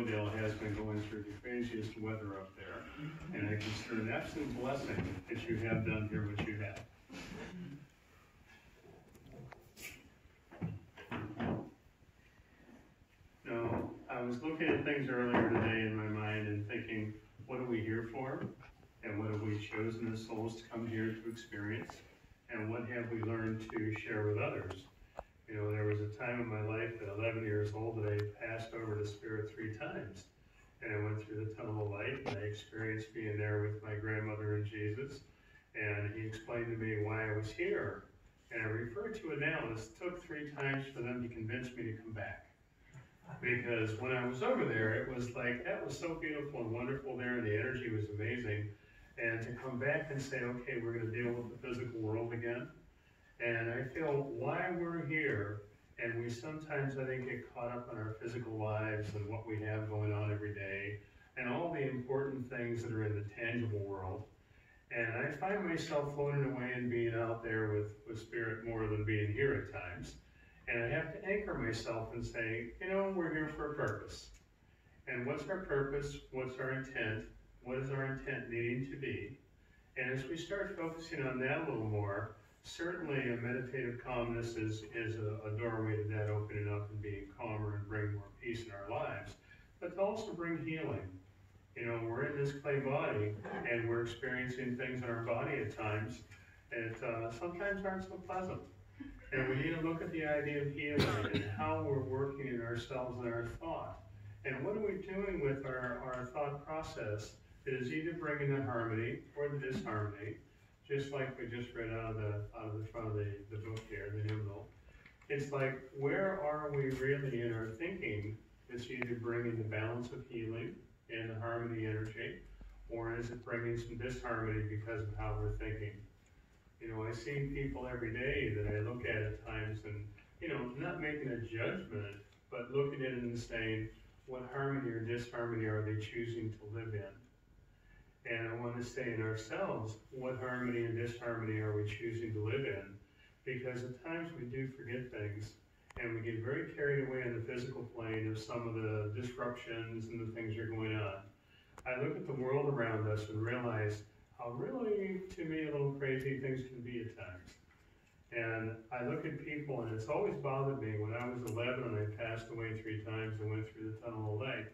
Glendale has been going through the craziest weather up there, and I consider an absolute blessing that you have done here what you have. Now, I was looking at things earlier today in my mind and thinking, what are we here for? And what have we chosen as souls to come here to experience? And what have we learned to share with others? You know, there was a time in my life at 11 years old that I passed over to Spirit 3 times. And I went through the tunnel of light, and I experienced being there with my grandmother and Jesus. And he explained to me why I was here. And I refer to it now as it took 3 times for them to convince me to come back. Because when I was over there, it was like, that was so beautiful and wonderful there, and the energy was amazing. And to come back and say, okay, we're going to deal with the physical world again. And I feel why we're here, and we sometimes, I think, get caught up in our physical lives and what we have going on every day, and all the important things that are in the tangible world. And I find myself floating away and being out there with Spirit more than being here at times. And I have to anchor myself and say, you know, we're here for a purpose. And what's our purpose? What's our intent? What is our intent needing to be? And as we start focusing on that a little more, certainly a meditative calmness is a doorway to that, opening up and being calmer and bring more peace in our lives, but to also bring healing. You know, we're in this clay body, and we're experiencing things in our body at times that sometimes aren't so pleasant. And we need to look at the idea of healing and how we're working in ourselves and our thought. And what are we doing with our thought process that is either bringing the harmony or the disharmony, just like we just read out of the front of the book here, the hymnal. It's like, where are we really in our thinking that's either bringing the balance of healing and the harmony energy, or is it bringing some disharmony because of how we're thinking? You know, I see people every day that I look at times and, you know, not making a judgment, but looking at it and saying, what harmony or disharmony are they choosing to live in? And I want to say in ourselves, what harmony and disharmony are we choosing to live in? Because at times we do forget things, and we get very carried away on the physical plane of some of the disruptions and the things that are going on. I look at the world around us and realize how really, to me, a little crazy things can be at times. And I look at people, and it's always bothered me. When I was 11 and I passed away 3 times and went through the tunnel of light,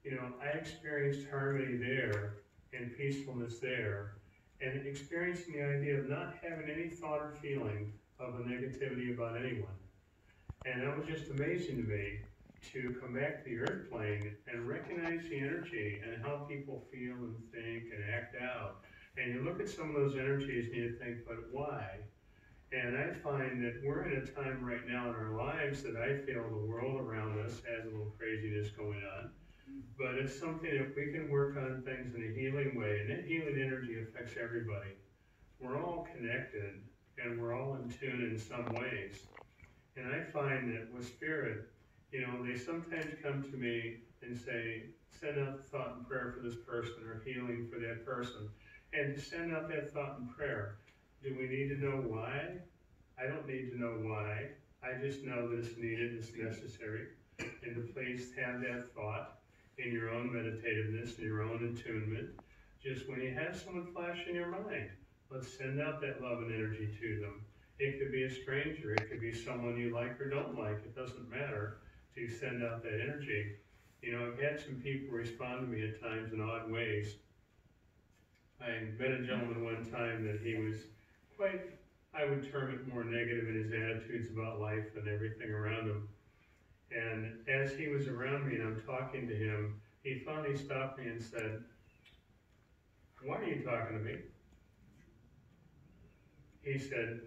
you know, I experienced harmony there and peacefulness there, and experiencing the idea of not having any thought or feeling of a negativity about anyone. And that was just amazing to me, to come back to the earth plane and recognize the energy and how people feel and think and act out. And you look at some of those energies and you think, but why? And I find that we're in a time right now in our lives that I feel the world around us has a little craziness going on. But it's something that we can work on things in a healing way, and that healing energy affects everybody. We're all connected, and we're all in tune in some ways. And I find that with Spirit, you know, they sometimes come to me and say, send out the thought and prayer for this person, or healing for that person. And to send out that thought and prayer, do we need to know why? I don't need to know why. I just know that it's needed, it's necessary. And to please have that thought in your own meditativeness, in your own attunement. Just when you have someone flash in your mind, let's send out that love and energy to them. It could be a stranger, it could be someone you like or don't like, it doesn't matter, to send out that energy. You know, I've had some people respond to me at times in odd ways. I met a gentleman one time that he was quite, I would term it, more negative in his attitudes about life and everything around him. And as he was around me and I'm talking to him, he finally stopped me and said, why are you talking to me? He said,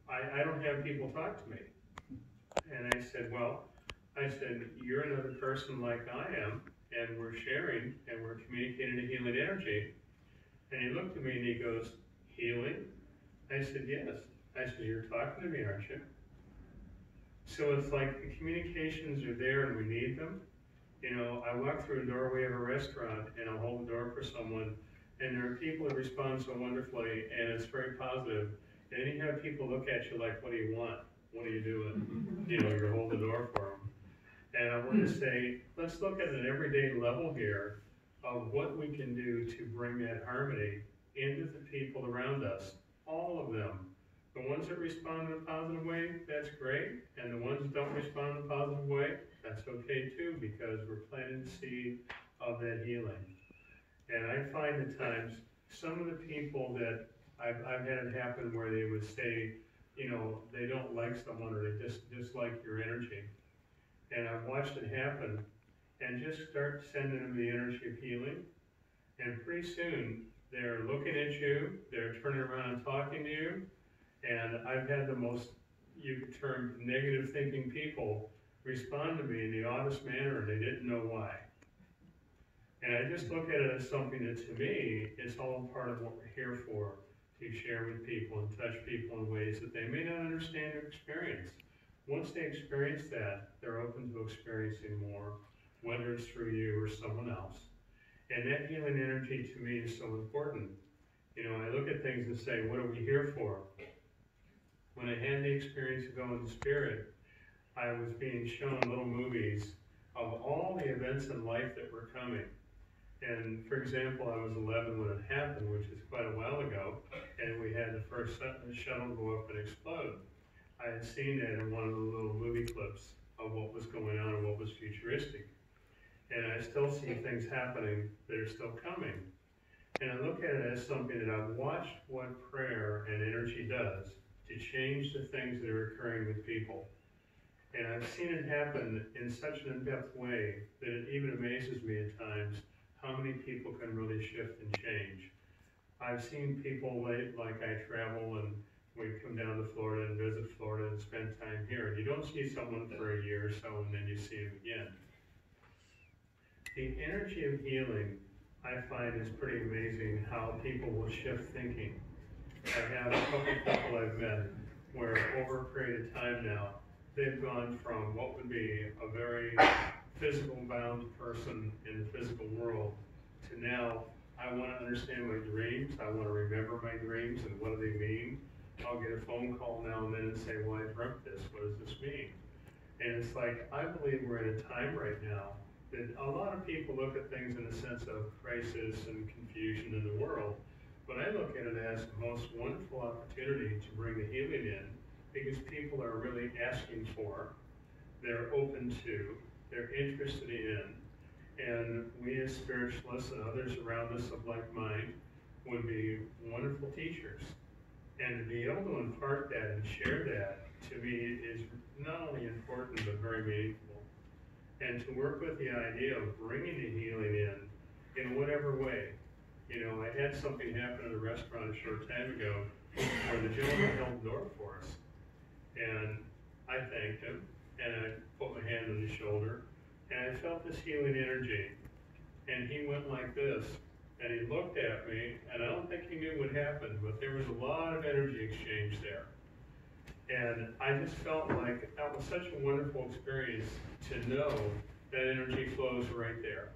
I don't have people talk to me. And I said, well, you're another person like I am, and we're sharing, and we're communicating a healing energy. And he looked at me and he goes, healing? I said, yes. I said, you're talking to me, aren't you? So it's like the communications are there and we need them. You know, I walk through a doorway of a restaurant and I'll hold the door for someone, and there are people that respond so wonderfully, and it's very positive. And then you have people look at you like, what do you want? What are you doing? You know, you're holding the door for them. And I want to say, let's look at an everyday level here of what we can do to bring that harmony into the people around us, all of them. The ones that respond in a positive way, that's great, and the ones that don't respond in a positive way, that's okay too, because we're planting the seed of that healing. And I find at times, some of the people that I've had it happen where they would say, you know, they don't like someone or they just dislike your energy. And I've watched it happen, and just start sending them the energy of healing, and pretty soon they're looking at you, they're turning around and talking to you, and I've had the most, you could term, negative thinking people respond to me in the oddest manner, and they didn't know why. And I just look at it as something that, to me, it's all part of what we're here for, to share with people and touch people in ways that they may not understand or experience. Once they experience that, they're open to experiencing more, whether it's through you or someone else. And that healing energy, to me, is so important. You know, I look at things and say, what are we here for? When I had the experience of going to Spirit, I was being shown little movies of all the events in life that were coming. And for example, I was 11 when it happened, which is quite a while ago, and we had the first shuttle go up and explode. I had seen that in one of the little movie clips of what was going on and what was futuristic. And I still see things happening that are still coming. And I look at it as something that I've watched what prayer and energy does to change the things that are occurring with people. And I've seen it happen in such an in-depth way that it even amazes me at times how many people can really shift and change. I've seen people like I travel and we come down to Florida and visit Florida and spend time here. And you don't see someone for a year or so and then you see them again. The energy of healing, I find, is pretty amazing how people will shift thinking. I have a couple of people I've met where over a period of time now, they've gone from what would be a very physical bound person in the physical world to now, I want to understand my dreams, I want to remember my dreams and what do they mean. I'll get a phone call now and then and say, well, I dreamt this, what does this mean? And it's like, I believe we're in a time right now that a lot of people look at things in a sense of crisis and confusion in the world, but I look at it as the most wonderful opportunity to bring the healing in, because people are really asking for, they're open to, they're interested in, and we as spiritualists and others around us of like mind would be wonderful teachers. And to be able to impart that and share that, to me, is not only important, but very meaningful. And to work with the idea of bringing the healing in whatever way. You know, I had something happen at a restaurant a short time ago where the gentleman held the door for us. And I thanked him, and I put my hand on his shoulder, and I felt this healing energy. And he went like this, and he looked at me, and I don't think he knew what happened, but there was a lot of energy exchange there. And I just felt like that was such a wonderful experience to know that energy flows right there.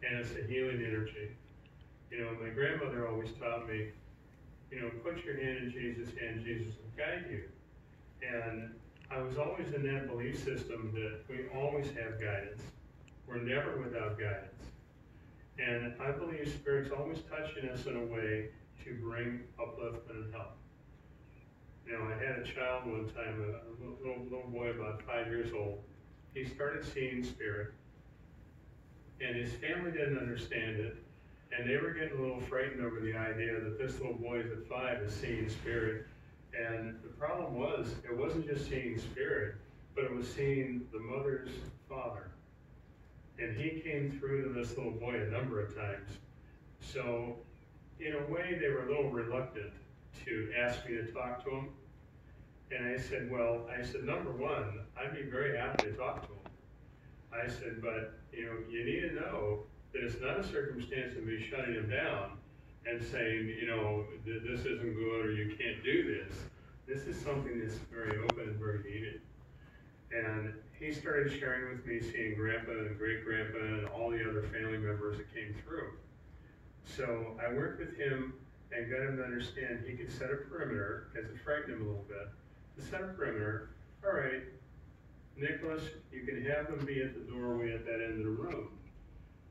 And it's a healing energy. You know, my grandmother always taught me, you know, put your hand in Jesus' hand, Jesus will guide you. And I was always in that belief system that we always have guidance. We're never without guidance. And I believe Spirit's always touching us in a way to bring upliftment and help. You know, I had a child one time, a little boy about 5 years old. He started seeing Spirit, and his family didn't understand it, and they were getting a little frightened over the idea that this little boy at 5 is seeing Spirit. And the problem was, it wasn't just seeing Spirit, but it was seeing the mother's father. And he came through to this little boy a number of times. So, in a way, they were a little reluctant to ask me to talk to him. And I said, well, number one, I'd be very happy to talk to him. I said, but, you know, you need to know that it's not a circumstance of me shutting him down and saying, you know, this isn't good or you can't do this. This is something that's very open and very needed. And he started sharing with me seeing Grandpa and great-grandpa and all the other family members that came through. So I worked with him and got him to understand he could set a perimeter, because it frightened him a little bit, to set a perimeter. All right, Nicholas, you can have them be at the doorway at that end of the room.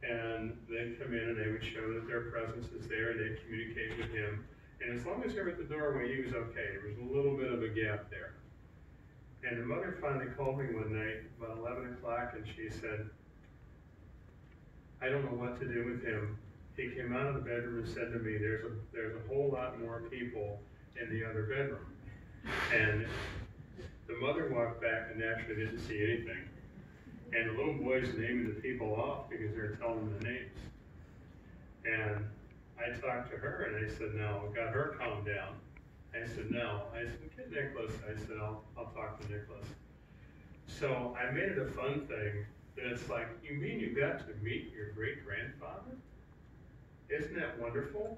And they'd come in and they would show that their presence is there, and they'd communicate with him. And as long as they were at the doorway, he was okay. There was a little bit of a gap there. And the mother finally called me one night, about 11 o'clock, and she said, I don't know what to do with him. He came out of the bedroom and said to me, there's a whole lot more people in the other bedroom. And the mother walked back and naturally didn't see anything. And the little boy's naming the people off because they're telling them the names. And I talked to her and I said, no, got her calmed down. I said, no. I said, get Nicholas. I said, I'll talk to Nicholas. So I made it a fun thing that it's like, you mean you got to meet your great-grandfather? Isn't that wonderful?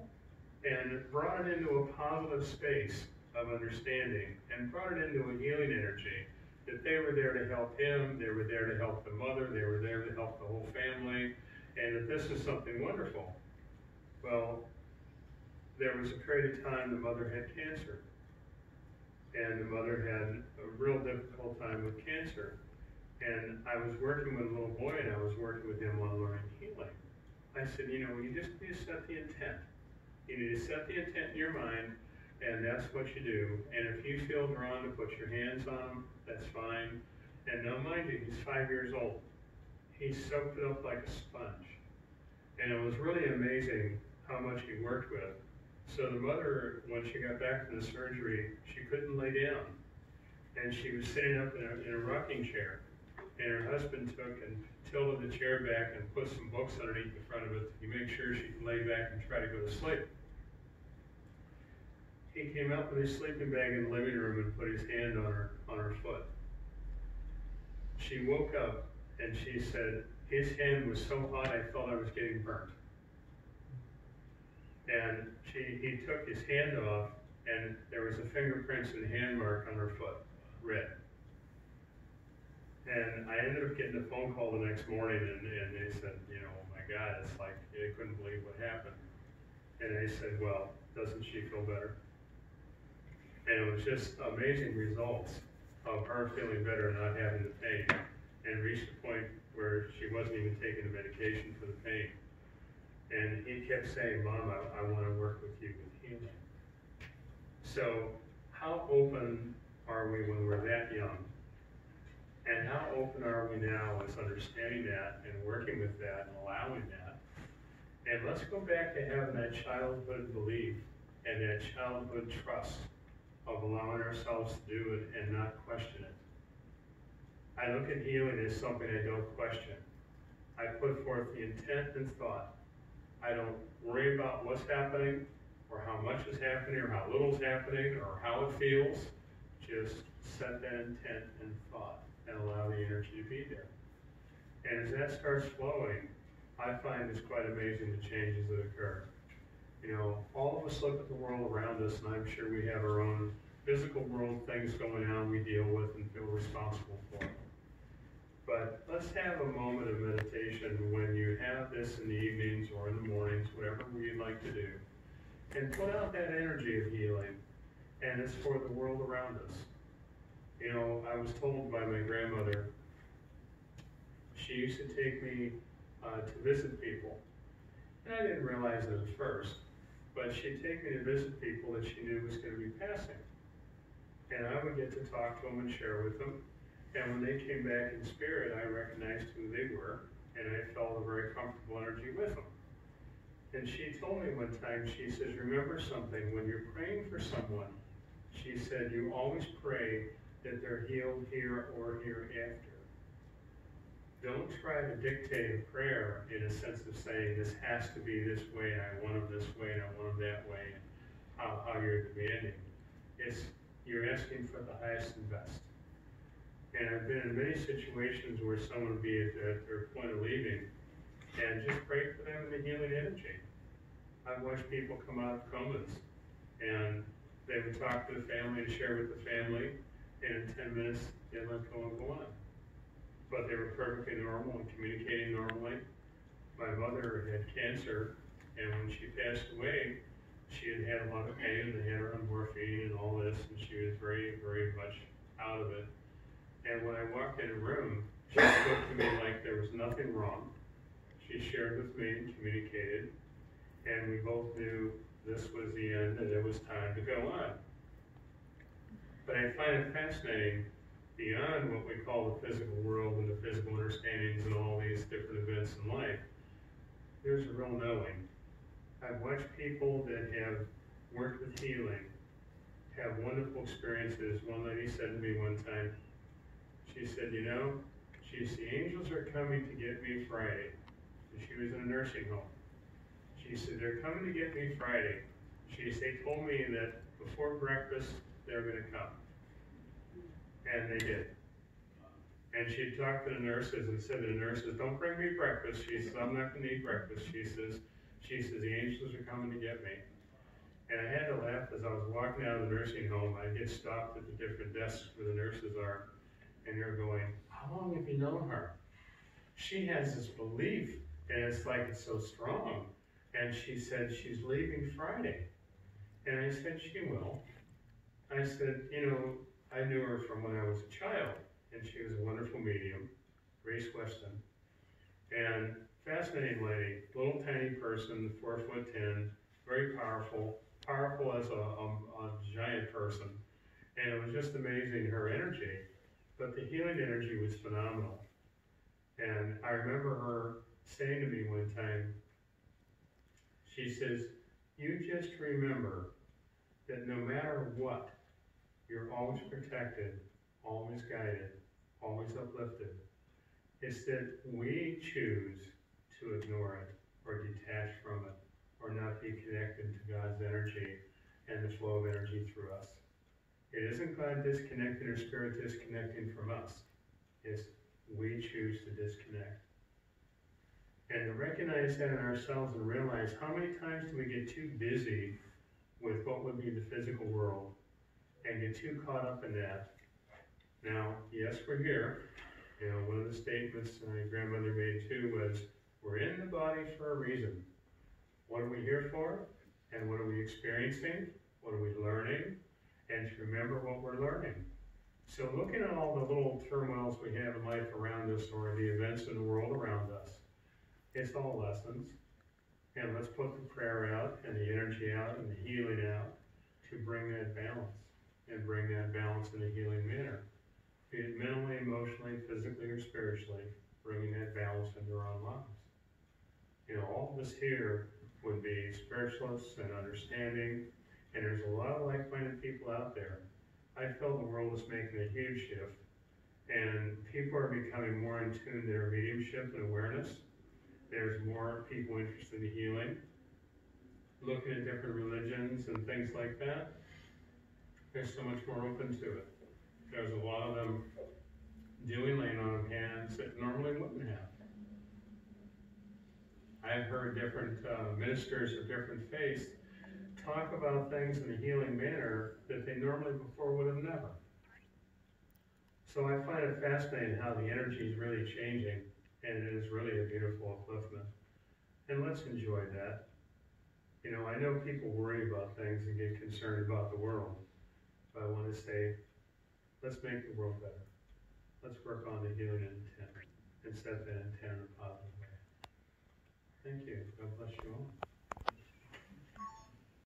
And it brought it into a positive space of understanding and brought it into a healing energy. That they were there to help him, they were there to help the mother, they were there to help the whole family, and that this is something wonderful. Well, there was a period of time the mother had cancer, and the mother had a real difficult time with cancer. And I was working with a little boy, and I was working with him on learning healing. I said, you know, you just need to set the intent. You need to set the intent in your mind, and that's what you do. And if you feel drawn to put your hands on him, that's fine. And now mind you, he's 5 years old. He soaked it up like a sponge. And it was really amazing how much he worked with. So the mother, when she got back from the surgery, she couldn't lay down. And she was sitting up in a rocking chair. And her husband took and tilted the chair back and put some books underneath the front of it to make sure she could lay back and try to go to sleep. He came out with his sleeping bag in the living room and put his hand on her foot. She woke up and she said, his hand was so hot I thought I was getting burnt. And he took his hand off and there was a fingerprints and hand mark on her foot, red. And I ended up getting a phone call the next morning and they said, you know, oh my God, it's like they couldn't believe what happened. And they said, well, doesn't she feel better? And it was just amazing results of her feeling better and not having the pain, and reached a point where she wasn't even taking the medication for the pain. And he kept saying, Mom, I want to work with you with healing. So how open are we when we're that young? And how open are we now with understanding that and working with that and allowing that? And let's go back to having that childhood belief and that childhood trust of allowing ourselves to do it and not question it. I look at healing as something I don't question. I put forth the intent and thought. I don't worry about what's happening or how much is happening or how little is happening or how it feels. Just set that intent and thought and allow the energy to be there. And as that starts flowing, I find it's quite amazing the changes that occur. You know, all of us look at the world around us, and I'm sure we have our own physical world things going on we deal with and feel responsible for. But let's have a moment of meditation when you have this in the evenings or in the mornings, whatever you'd like to do, and put out that energy of healing, and it's for the world around us. You know, I was told by my grandmother, she used to take me to visit people, and I didn't realize it at first. But she'd take me to visit people that she knew was going to be passing. And I would get to talk to them and share with them. And when they came back in spirit, I recognized who they were, and I felt a very comfortable energy with them. And she told me one time, she says, remember something, when you're praying for someone, she said, you always pray that they're healed here or hereafter. Don't try to dictate a prayer in a sense of saying this has to be this way, and I want them this way, and I want them that way, and how you're demanding. You're asking for the highest and best. And I've been in many situations where someone would be at their point of leaving, and just pray for them in the healing energy. I've watched people come out of comas, and they would talk to the family and share with the family, and in 10 minutes, they let go and go on. But they were perfectly normal and communicating normally. My mother had cancer, and when she passed away, she had had a lot of pain, and they had her on morphine and all this, and she was very, very much out of it. And when I walked in a room, she spoke to me like there was nothing wrong. She shared with me and communicated, and we both knew this was the end and it was time to go on. But I find it fascinating, beyond what we call the physical world and the physical understandings and all these different events in life, there's a real knowing. I've watched people that have worked with healing have wonderful experiences. One lady said to me one time, she said, you know, the angels are coming to get me Friday. And she was in a nursing home. She said, they're coming to get me Friday. She said, they told me that before breakfast, they're going to come. And they did. And she talked to the nurses and said to the nurses, don't bring me breakfast. She says, I'm not going to eat breakfast. She says, the angels are coming to get me. And I had to laugh as I was walking out of the nursing home. I get stopped at the different desks where the nurses are, and they're going, how long have you known her? She has this belief, and it's like it's so strong. And she said, she's leaving Friday. And I said, she will. I said, you know, I knew her from when I was a child, and she was a wonderful medium, Grace Weston. And fascinating lady, little tiny person, 4'10", very powerful as a giant person. And it was just amazing, her energy. But the healing energy was phenomenal. And I remember her saying to me one time, she says, you just remember that no matter what, you're always protected, always guided, always uplifted. It's that we choose to ignore it or detach from it or not be connected to God's energy and the flow of energy through us. It isn't God disconnecting or spirit disconnecting from us. It's we choose to disconnect. And to recognize that in ourselves and realize how many times do we get too busy with what would be the physical world and get too caught up in that. Now, yes, we're here. You know, one of the statements my grandmother made too was, we're in the body for a reason. What are we here for? And what are we experiencing? What are we learning? And to remember what we're learning. So looking at all the little turmoils we have in life around us or the events in the world around us, it's all lessons. And let's put the prayer out and the energy out and the healing out to bring that balance and bring that balance in a healing manner. Be it mentally, emotionally, physically, or spiritually, bringing that balance into our own lives. You know, all of us here would be spiritualists and understanding, and there's a lot of like-minded people out there. I feel the world is making a huge shift, and people are becoming more in tune to their mediumship and awareness. There's more people interested in healing, looking at different religions and things like that. There's so much more open to it. There's a lot of them doing laying on of hands that normally wouldn't have. I've heard different ministers of different faiths talk about things in a healing manner that they normally before would have never. So I find it fascinating how the energy is really changing, and it is really a beautiful upliftment. And let's enjoy that. You know, I know people worry about things and get concerned about the world, but I want to say, let's make the world better. Let's work on the healing intent and set that intent in a positive way. Thank you. God bless you all.